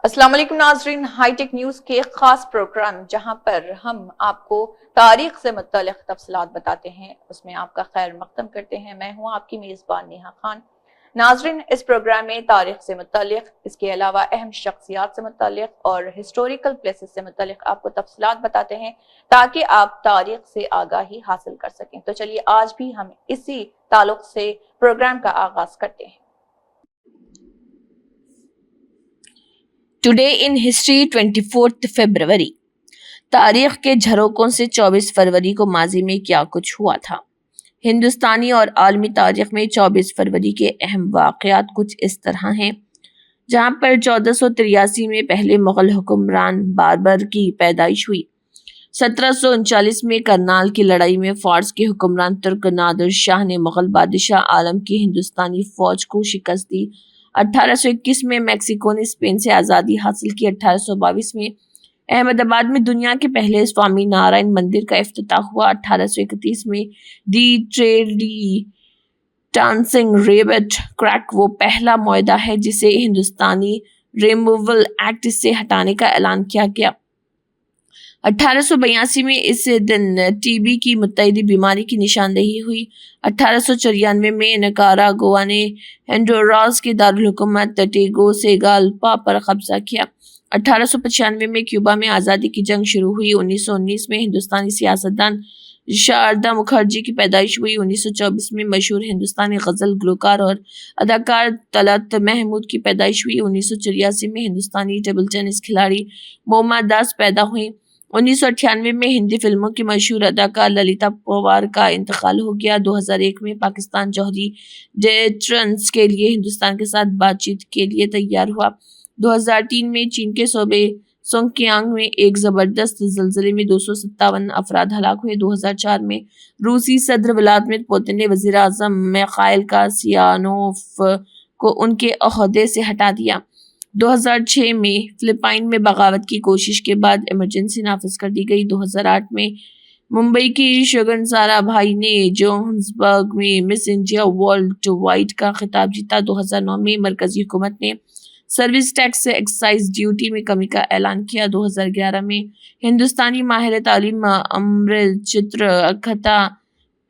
अस्सलाम वालेकुम नाजरीन, हाईटेक न्यूज के खास प्रोग्राम जहां पर हम आपको तारीख से मुतल्लिक़ तफसीलात बताते हैं, उसमें आपका खैर मक़दम करते हैं। मैं हूं आपकी मेज़बान नेहा खान। नाजरीन, इस प्रोग्राम में तारीख से मुतल्लिक़, इसके अलावा अहम शख्सियात से मुतल्लिक़ और हिस्टोरिकल प्लेसेस से मुतल्लिक़ आपको तफसीलात बताते हैं ताकि आप तारीख से आगाही हासिल कर सकें। तो चलिए आज भी हम इसी ताल्लुक़ से प्रोग्राम का आगाज करते हैं। टुडे इन हिस्ट्री 24 फरवरी। तारीख के झरोकों से 24 फरवरी को माजी में क्या कुछ हुआ था। हिंदुस्तानी और आलमी तारीख में 24 फरवरी के अहम वाक़यात कुछ इस तरह हैं। जहां पर 1483 में पहले मुग़ल हुक्मरान बाबर की पैदाइश हुई। 1739 में करनाल की लड़ाई में फारस के हुक्मरान तुर्क नादिर शाह ने मुग़ल बादशाह आलम की हिंदुस्तानी फौज को शिकस्त दी। 1821 में मैक्सिको ने स्पेन से आज़ादी हासिल की। 1822 में अहमदाबाद में दुनिया के पहले स्वामी नारायण मंदिर का इफ्तिताह हुआ। 1831 में दी ट्रेडी डांसिंग रेबिट क्रैक वो पहला मुआहदा है जिसे हिंदुस्तानी रिमूवल एक्ट से हटाने का ऐलान किया गया। 1882 में इस दिन टीबी की मुत्तहिदी बीमारी की निशानदेही हुई। 1894 में निकारागुआ ने होंडुरास की दारुल हुकूमत टेगुसिगाल्पा पर कब्जा किया। 1895 में क्यूबा में आज़ादी की जंग शुरू हुई। 1919 में हिंदुस्तानी सियासतदान शारदा मुखर्जी की पैदाइश हुई। 1924 में मशहूर हिंदुस्तानी गज़ल गुलकार और अदाकार तलत महमूद की पैदाइश हुई। 1984 में हिंदुस्तानी टेबल टेनिस खिलाड़ी मोमा दास पैदा हुई। 1998 में हिंदी फिल्मों की मशहूर अदाकार ललिता पवार का इंतकाल हो गया। 2001 में पाकिस्तान जौहरी डेटरेंस के लिए हिंदुस्तान के साथ बातचीत के लिए तैयार हुआ। 2003 में चीन के सूबे सोंगकियांग में एक जबरदस्त ज़लज़ले में 257 अफराद हलाक हुए। 2004 में रूसी सदर व्लादिमीर पुतिन ने वज़ीर आज़म मिखाइल कासियानोफ को उनके ओहदे से हटा दिया। 2006 में फिलिपाइन में बगावत की कोशिश के बाद इमरजेंसी नाफिज कर दी गई। 2008 में मुंबई की शगनसारा भाई ने जोहान्सबर्ग में मिस इंडिया वर्ल्ड वाइड का खिताब जीता। 2009 में मरकजी हुकूमत ने सर्विस टैक्स एक्साइज ड्यूटी में कमी का ऐलान किया। 2011 में हिंदुस्तानी माहिर तालीम अमृतचित्र अखता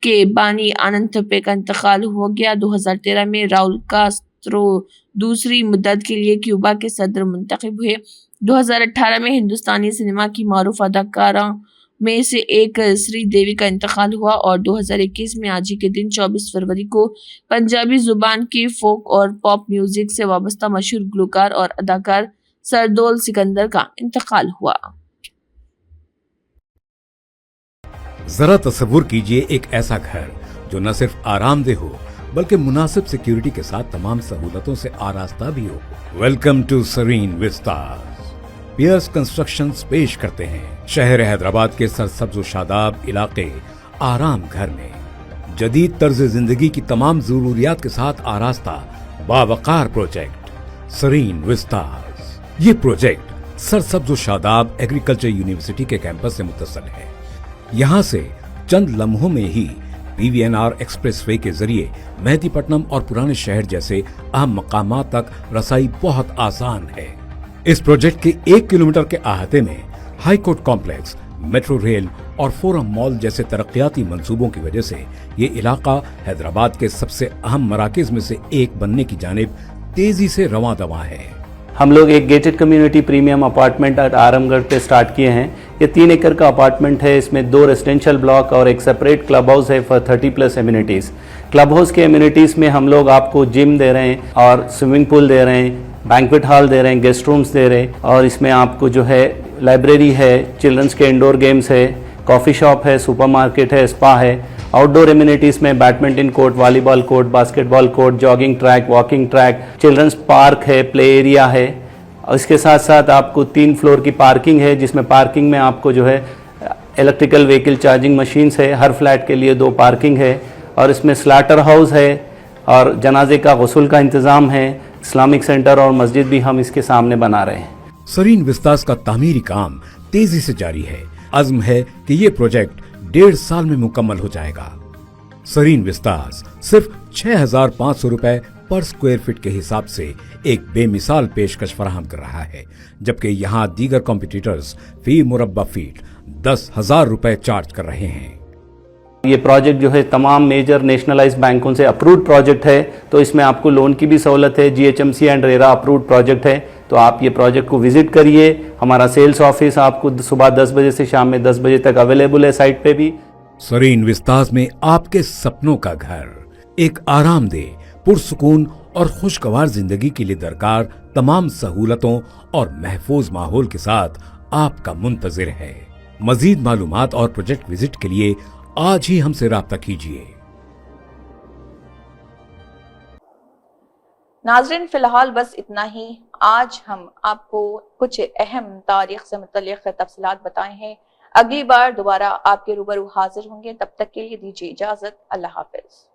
के बानी आनंद थप्पे का इंतकाल हो गया। 2013 में राउल कास्त्रो दूसरी मुद्दत के लिए क्यूबा के सदर मुंतखब हुए। 2018 में हिंदुस्तानी सिनेमा की मारूफ अदाकारा में से एक श्रीदेवी का इंतकाल हुआ और 2021 में आज ही के दिन 24 फरवरी को पंजाबी जुबान की फोक और पॉप म्यूजिक से वाबस्ता मशहूर गुलकार और अदाकार सरदौल सिकंदर का इंतकाल हुआ। जरा तसव्वुर कीजिए एक ऐसा घर जो न सिर्फ आरामदेह हो बल्कि मुनासिब सिक्योरिटी के साथ तमाम सहूलतों से आरास्ता भी हो। Welcome to Sareen Vistas. Pierce Constructions पेश करते हैं शहर हैदराबाद के सरसब्ज शादाब इलाके आराम घर में जदीद तर्ज जिंदगी की तमाम जरूरियात के साथ आरास्ता बावकार प्रोजेक्ट सरीन विस्टास। ये प्रोजेक्ट सरसब्ज शादाब एग्रीकल्चर यूनिवर्सिटी के कैंपस से मुत्तसिल है। यहाँ से चंद लम्हों में ही PVNR एक्सप्रेसवे के जरिए मेहदीपट्टनम और पुराने शहर जैसे अहम मकामात तक रसाई बहुत आसान है। इस प्रोजेक्ट के 1 किलोमीटर के अहाते में high court complex, metro rail और फोरम मॉल जैसे तरक्याती मंसूबों की वजह से ये इलाका हैदराबाद के सबसे अहम मराकज में से एक बनने की जानिब तेजी से रवां दवा है। हम लोग एक gated community premium apartment Aramghar पे स्टार्ट किए हैं। ये 3 एकड़ का अपार्टमेंट है। इसमें 2 रेजिडेंशियल ब्लॉक और एक सेपरेट क्लब हाउस है फॉर 30+ एम्यूनिटीज़। क्लब हाउस के एम्यूनिटीज़ में हम लोग आपको जिम दे रहे हैं और स्विमिंग पूल दे रहे हैं, बैंक्वेट हॉल दे रहे हैं, गेस्ट रूम्स दे रहे हैं और इसमें आपको जो है लाइब्रेरी है, चिल्ड्रंस के इंडोर गेम्स है, कॉफ़ी शॉप है, सुपरमार्केट है, स्पा है। आउटडोर एम्यूनिटीज़ में badminton court, volleyball court, basketball court, jogging track, walking track, children's park है, प्ले एरिया है। और इसके साथ साथ आपको 3 फ्लोर की पार्किंग है जिसमें पार्किंग में आपको जो है इलेक्ट्रिकल व्हीकल चार्जिंग मशीन्स है। हर फ्लैट के लिए 2 पार्किंग है और इसमें स्लाटर हाउस है और जनाजे का गुस्ल का इंतज़ाम है। इस्लामिक सेंटर और मस्जिद भी हम इसके सामने बना रहे हैं। सरीन विस्तास का तामीरी काम तेजी से जारी है। अज़्म है कि ये प्रोजेक्ट 1.5 साल में मुकम्मल हो जाएगा। सरीन विस्तास सिर्फ 6,500 रुपए पर स्क्वायर फीट के हिसाब से एक बेमिसाल पेशकश फराहम कर रहा है, जबकि यहाँ दीगर कॉम्पिटिटर्स फी मुरब्बा फीट 10,000 रुपए चार्ज कर रहे हैं। ये प्रोजेक्ट जो है तमाम मेजर नेशनलाइज्ड बैंकों से अप्रूव्ड प्रोजेक्ट है, तो इसमें आपको लोन की भी सहूलत है। GHMC and RERA approved project है, तो आप ये प्रोजेक्ट को विजिट करिए। हमारा सेल्स ऑफिस आपको सुबह 10 बजे से शाम में 10 बजे तक अवेलेबल है साइट पे भी। सरीन विस्ताज में आपके सपनों का घर एक आरामदेह, पुरसुकून और खुशगवार जिंदगी के लिए दरकार तमाम सहूलतों और महफूज माहौल के साथ आपका मुंतजिर है। मजीद मालूमात और प्रोजेक्ट विजिट के लिए आज ही हमसे राब्ता कीजिए। नाज़रीन, फिलहाल बस इतना ही। आज हम आपको कुछ अहम तारीख से मुतल्लिक़ तफसीलात बताए हैं। अगली बार दोबारा आपके रूबरू हाजिर होंगे, तब तक के लिए दीजिए इजाजत। अल्लाह हाफिज।